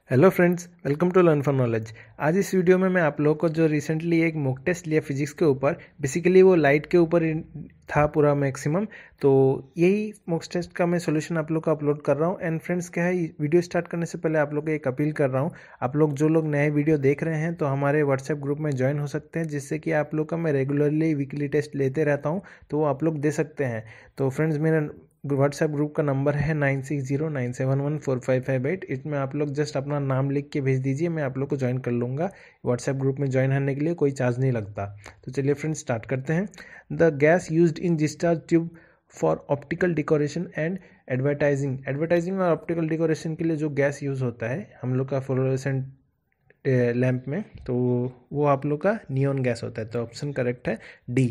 Hello friends, welcome to learn for knowledge. आज इस video में मैं आप लोगों को जो रिसेंटली एक मॉक टेस्ट लिया फिजिक्स के ऊपर, बेसिकली वो लाइट के ऊपर था पूरा मैक्सिमम। तो यही मॉक टेस्ट का मैं सॉल्यूशन आप लोग को अपलोड कर रहा हूँ। एंड फ्रेंड्स, क्या है, वीडियो स्टार्ट करने से पहले आप लोग को एक अपील कर रहा हूँ। आप लोग जो लोग नए वीडियो देख रहे हैं तो हमारे व्हाट्सएप ग्रुप में ज्वाइन हो सकते हैं, जिससे कि आप लोग का मैं रेगुलरली वीकली टेस्ट लेते रहता हूँ, तो वो आप लोग दे सकते हैं। तो फ्रेंड्स, मेरा व्हाट्सएप ग्रुप का नंबर है 9609711458। इसमें आप लोग जस्ट अपना नाम लिख के भेज दीजिए, मैं आप लोग को ज्वाइन कर लूँगा। व्हाट्सएप ग्रुप में ज्वाइन होने के लिए कोई चार्ज नहीं लगता। तो चलिए फ्रेंड्स, स्टार्ट करते हैं। The gas used in discharge tube for optical decoration and advertising और ऑप्टिकल डेकोरेशन के लिए जो गैस यूज़ होता है हम लोग का फ्लोरोसेंट लैंप में, तो वो आप लोग का नियॉन गैस होता है। तो ऑप्शन करेक्ट है डी।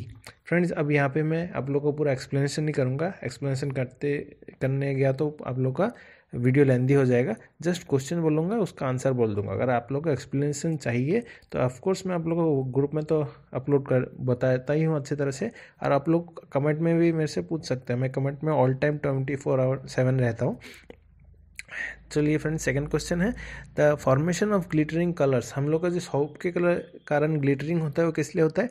फ्रेंड्स, अब यहाँ पे मैं आप लोग को पूरा एक्सप्लेनेशन नहीं करूँगा। एक्सप्लेनेशन करने गया तो आप लोग का वीडियो लेंदी हो जाएगा। जस्ट क्वेश्चन बोलूँगा, उसका आंसर बोल दूंगा। अगर आप लोग को एक्सप्लेनेशन चाहिए तो ऑफकोर्स मैं आप लोग को ग्रुप में तो अपलोड कर बताता ही हूँ अच्छी तरह से। और आप लोग कमेंट में भी मेरे से पूछ सकते हैं। मैं कमेंट में ऑल टाइम 24/7 रहता हूँ। चलिए फ्रेंड्स, सेकंड क्वेश्चन है, the formation of glittering colours. हम लोग का जो सोप के कलर कारण ग्लिटरिंग होता है वो किस लिए होता है?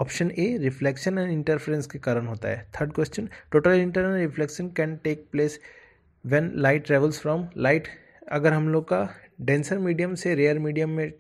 Option A, reflection and interference के कारण होता है। Third question, total internal reflection can take place when light travels from light. अगर हम लोग का डेंसर मीडियम से रेयर मीडियम में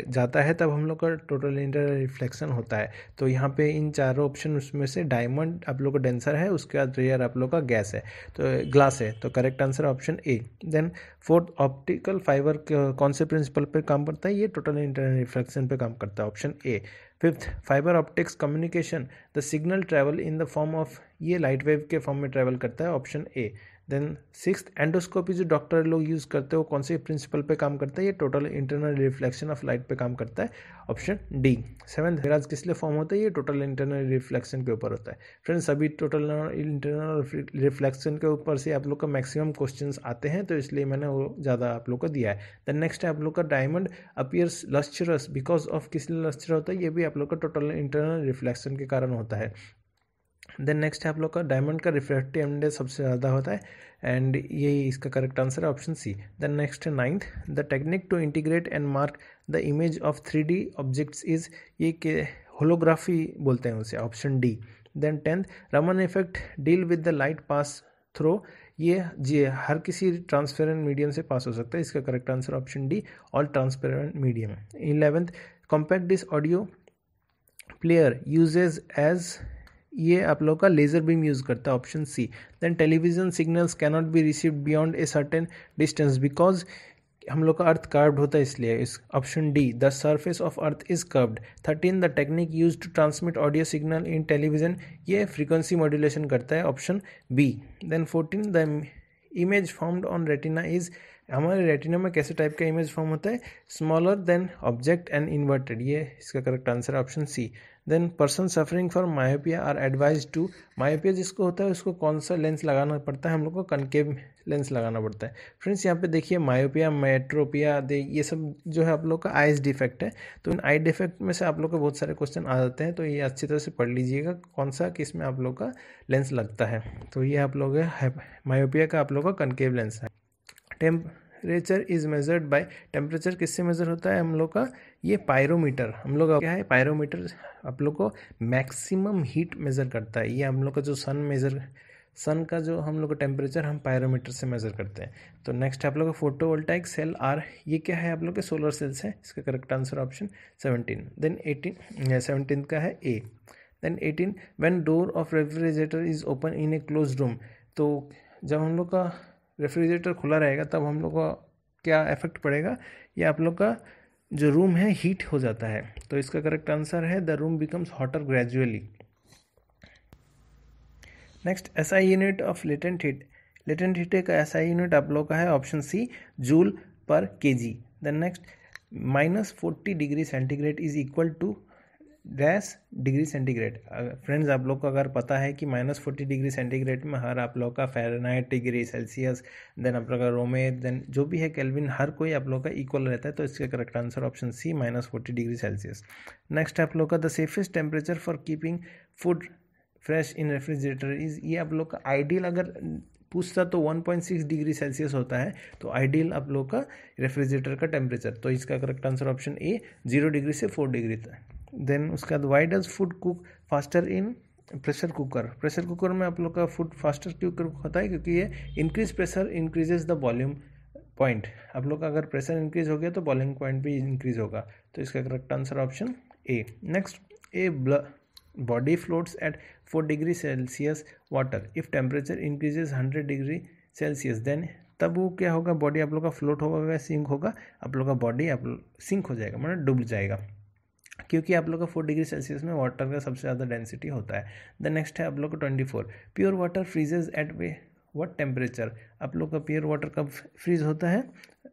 जाता है तब हम लोग का टोटल इंटरनल रिफ्लेक्शन होता है। तो यहाँ पे इन चारों ऑप्शन उसमें से डायमंड आप लोग का डेंसर है, उसके बाद रेयर आप लोग का गैस है, तो ग्लास है। तो correct answer option A. Then fourth, optical fibre कौन से प्रिंसिपल पे काम करता है? ये टोटल इंटरनल रिफ्लेक्शन पे काम करता है, option A. Fifth, fibre optics communication, the signal travel in the form of, ये लाइट वेव के फॉर्म में ट्रैवल करता है, option A. Then sixth, endoscopy जो डॉक्टर लोग यूज़ करते हैं वो कौन से प्रिंसिपल पे काम करता है? ये total internal reflection of light पे काम करता है, ऑप्शन डी। सेवंथ, मिराज किस लिए फॉर्म होता है? ये टोटल इंटरनल रिफ्लेक्शन के ऊपर होता है। फ्रेंड्स, सभी टोटल इंटरनल रिफ्लेक्शन के ऊपर से आप लोग का मैक्सिमम क्वेश्चंस आते हैं, तो इसलिए मैंने वो ज़्यादा आप लोग को दिया है। देन नेक्स्ट है आप लोग का, diamond appears lustrous because of, किस लिए लस्टर होता है? ये भी आप लोग का टोटल इंटरनल रिफ्लेक्शन के कारण होता है। देन नेक्स्ट है आप लोग का, डायमंड का रिफ्रैक्टिव इंडेक्स सबसे ज़्यादा होता है, एंड यही इसका करेक्ट आंसर है, ऑप्शन सी। देन नेक्स्ट है ninth, the technique to integrate and mark the image of 3D objects is, ये के होलोग्राफी बोलते हैं उसे, option D. Then tenth, Raman effect deal with the light pass through, ये जी हर किसी ट्रांसपेरेंट मीडियम से पास हो सकता है, इसका correct answer option D, all transparent medium. 11th, compact disc audio player uses as, ये आप लोग का लेजर बीम यूज करता है, option C. Then television signals cannot be received beyond a certain distance because, हम लोग का अर्थ कर्व्ड होता है इसलिए, इस option D, the surface of earth is curved. 13, the technique use to transmit audio signal in television, ये frequency modulation करता है, option B. Then 14, the image formed on retina is, हमारे रेटिना में कैसे टाइप का इमेज फॉर्म होता है? Smaller than object and inverted, ये इसका करेक्ट आंसर है, option C. Then person suffering from myopia are advise to, myopia जिसको होता है उसको कौन सा लेंस लगाना पड़ता है? हम लोग को कनकेव लेंस लगाना पड़ता है। फ्रेंड्स, यहाँ पे देखिए, मायोपिया, मेट्रोपिया, ये सब जो है आप लोग का आइज डिफेक्ट है। तो इन आई डिफेक्ट में से आप लोग को बहुत सारे क्वेश्चन आ जाते हैं, तो ये अच्छी तरह से पढ़ लीजिएगा कौन सा किस में आप लोग का लेंस लगता है। तो ये आप लोग मायोपिया का आप लोग का कनकेव लेंस है। Temperature is measured by, temperature किससे मेजर होता है हम लोग का? ये पायरोमीटर, हम लोग क्या है, पायरोमीटर आप लोग को मैक्सिमम हीट मेजर करता है। ये हम लोग का जो सन का जो हम लोग का टेम्परेचर हम पायरोमीटर से मेजर करते हैं। तो नेक्स्ट आप लोग का फोटोवोल्टाइक सेल आर, ये क्या है आप लोग के? सोलर सेल्स है, इसका करेक्ट आंसर ऑप्शन 17। देन 17 का है A. Then 18, when door of refrigerator is open in a close room, तो जब हम लोग का रेफ्रिजरेटर खुला रहेगा तब हम लोग का क्या इफेक्ट पड़ेगा? ये आप लोग का जो रूम है हीट हो जाता है, तो इसका करेक्ट आंसर है, the room becomes hotter gradually. Next, SI unit of latent heat, latent heat का एसआई यूनिट आप लोग का है, option C, joule per KG. Then next, -40 degree centigrade is equal to dash degree centigrade. Friends, आप लोग को अगर पता है कि -40 डिग्री सेंटीग्रेड में हर आप लोग का फ़ारेनहाइट, डिग्री सेल्सियस, देन आप लोग का रोमे, देन जो भी है केल्विन, हर कोई आप लोग का इक्वल रहता है, तो इसका correct answer option C, -40 degree Celsius. Next आप लोग का, the safest temperature for keeping food fresh in refrigerator is, ये आप लोग का आइडियल, अगर पूछता तो 1.6 डिग्री सेल्सियस होता है, तो आइडियल आप लोग का रेफ्रिजरेटर का टेम्परेचर। तो इसका करेक्ट आंसर ऑप्शन ए 0 डिग्री से 4 डिग्री तक। देन उसके बाद why does food cook faster in pressure cooker. Pressure cooker में आप लोग का फूड फास्टर क्यों होता है, क्योंकि ये increase pressure increases the volume point. आप लोग का अगर प्रेशर इंक्रीज हो गया तो बॉइलिंग पॉइंट भी इंक्रीज होगा, तो इसका correct answer option A. Next, a body floats at 4 degree Celsius water if temperature increases 100 degree Celsius, then तब वो क्या होगा, बॉडी आप लोग का फ्लोट होगा, सिंक होगा, आप लोग का बॉडी आप सिंक हो जाएगा, मतलब डूब जाएगा, क्योंकि आप लोग का 4 डिग्री सेल्सियस में वाटर का सबसे ज़्यादा डेंसिटी होता है। द नेक्स्ट है आप लोग का 24, प्योर वाटर फ्रीजेज एट वे व्हाट टेम्परेचर। आप लोग का प्योर वाटर कब फ्रीज होता है,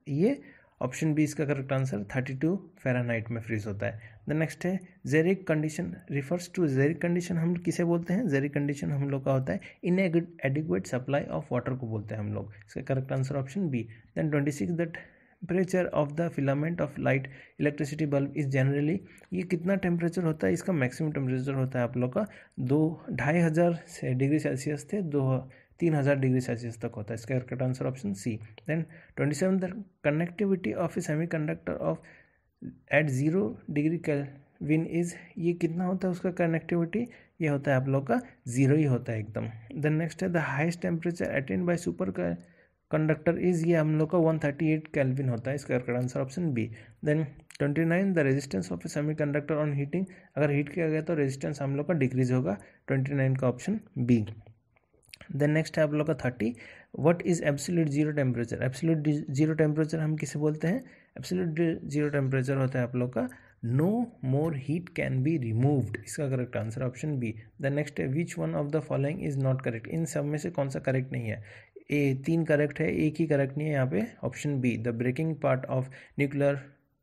ये ऑप्शन बी इसका करेक्ट आंसर 32 फ़ारेनहाइट में फ्रीज होता है। द नेक्स्ट है जेरिक कंडीशन रिफर्स टू, जेरिक कंडीशन हम किसे बोलते हैं, जेरिक कंडीशन हम लोग का होता है इनएडिक्वेट सप्लाई ऑफ वाटर को बोलते हैं हम लोग, इसका correct answer option B. Then 26 that temperature of the filament of light electricity bulb is generally, ये कितना टेम्परेचर होता है, इसका मैक्सिमम टेम्परेचर होता है आप लोग का 2,500 डिग्री सेल्सियस से 3,000 डिग्री सेल्सियस तक होता है, इसका correct answer option C. Then 27 the connectivity of a semiconductor of at 0 degree kelvin is, ये कितना होता है उसका कनेक्टिविटी, ये होता है आप लोग का 0 ही होता है एकदम। देन नेक्स्ट है the highest temperature attend by superconductor is, ये हम लोग का 138 केल्विन होता है, इसका correct answer option B. Then 29 the resistance of a semiconductor on heating, अगर हीट किया गया तो रेजिस्टेंस हम लोग का डिक्रीज होगा, 29 का ऑप्शन बी। देन नेक्स्ट है आप लोग का 30, what is absolute zero temperature. Absolute zero temperature हम किसे बोलते हैं, एब्सोल्यूट जीरो टेम्परेचर होता है आप लोग का no more heat can be removed, इसका correct answer option B. Then next है which one of the following is not correct, इन सब में से कौन सा करेक्ट नहीं है, ए 3 करेक्ट है, एक ही करेक्ट नहीं है यहाँ पे, option B the breaking part of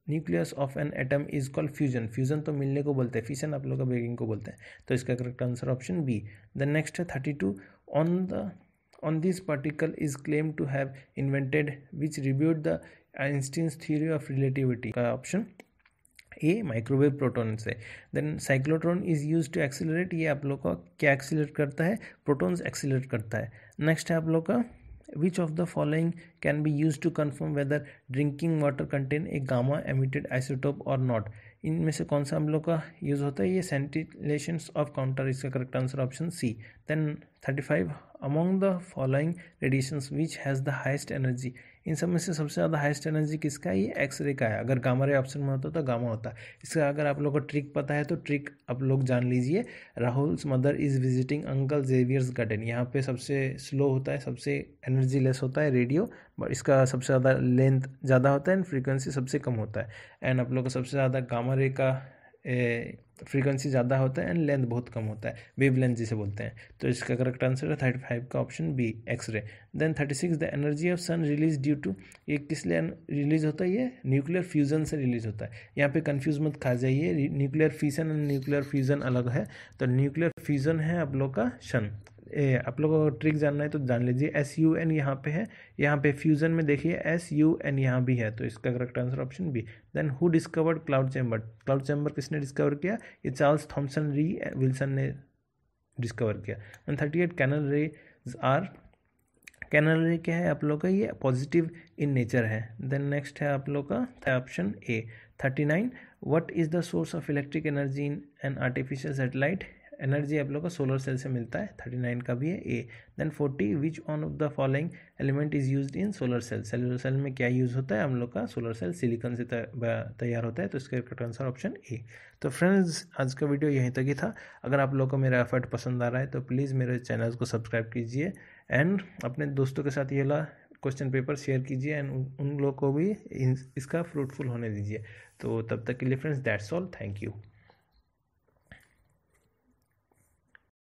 nucleus of an atom is called fusion. Fusion तो मिलने को बोलते हैं, फिशन आप लोग का ब्रेकिंग को बोलते हैं, तो इसका correct answer option B. Then next है 32, on this particle is claimed to have invented which reviewed the Einstein's theory of relativity, का ऑप्शन ए माइक्रोवेव प्रोटॉन से। Then cyclotron is use to accelerate, ये आप लोग का क्या accelerate करता है, प्रोटॉन्स एक्सीलरेट करता है। नेक्स्ट है आप लोग का which of the following can be use to confirm whether drinking water contain a gamma emitted isotope और नॉट, इनमें से कौन सा हम लोग का यूज होता है, ये सेंटिलेशंस ऑफ काउंटर, इसका correct answer option C. Then 35 among the following radiations which has the highest energy, इन सब में से सबसे ज़्यादा हाइस्ट एनर्जी किसका है, ये एक्सरे का है, अगर गामा रे ऑप्शन में होता तो गामा होता। इसका अगर आप लोग को ट्रिक पता है तो ट्रिक आप लोग जान लीजिए, Rahul's mother is visiting uncle Xavier's garden, यहाँ पे सबसे स्लो होता है, सबसे एनर्जी लेस होता है रेडियो, बट इसका सबसे ज़्यादा लेंथ ज़्यादा होता है एंड फ्रीक्वेंसी सबसे कम होता है, एंड आप लोग का सबसे ज़्यादा गामा रे का फ्रीक्वेंसी ज़्यादा होता है एंड लेंथ बहुत कम होता है, वेव लेंथ जिसे बोलते हैं, तो इसका करेक्ट आंसर है 35 का option B X-ray. Then 36 the energy of sun release due to, ये किस लिए रिलीज होता है, ये न्यूक्लियर फ्यूजन से रिलीज होता है, यहाँ पे कंफ्यूज मत खा जाइए, nuclear fission and nuclear fusion अलग है, तो न्यूक्लियर फ्यूजन है आप लोग का सन। आप लोगों को ट्रिक जानना है तो जान लीजिए, SUN यहाँ पे है, यहाँ पे फ्यूजन में देखिए SUN यहाँ भी है, तो इसका correct answer option B. Then who discovered cloud chamber, cloud chamber किसने डिस्कवर किया, ये चार्ल्स थॉमसन री विल्सन ने डिस्कवर किया। Then 38 canal rays are, canal ray क्या है आप लोग का, ये पॉजिटिव इन नेचर है। देन नेक्स्ट है आप लोग का option A 39, what is the source of electric energy in an artificial satellite, energy आप लोग का सोलर सेल से मिलता है, 39 का भी है A. Then 40 which one of the following element is used in solar cell, solar cell में क्या यूज़ होता है हम लोग का, सोलर सेल सिलिकॉन से तैयार होता है, तो इसका करेक्ट आंसर ऑप्शन ए। तो फ्रेंड्स आज का वीडियो यहीं तक ही था, अगर आप लोग को मेरा एफर्ट पसंद आ रहा है तो प्लीज़ मेरे चैनल को सब्सक्राइब कीजिए एंड अपने दोस्तों के साथ ये वाला क्वेश्चन पेपर शेयर कीजिए एंड उन लोगों को भी इसका फ्रूटफुल होने दीजिए। तो तब तक के लिए friends that's all, thank you.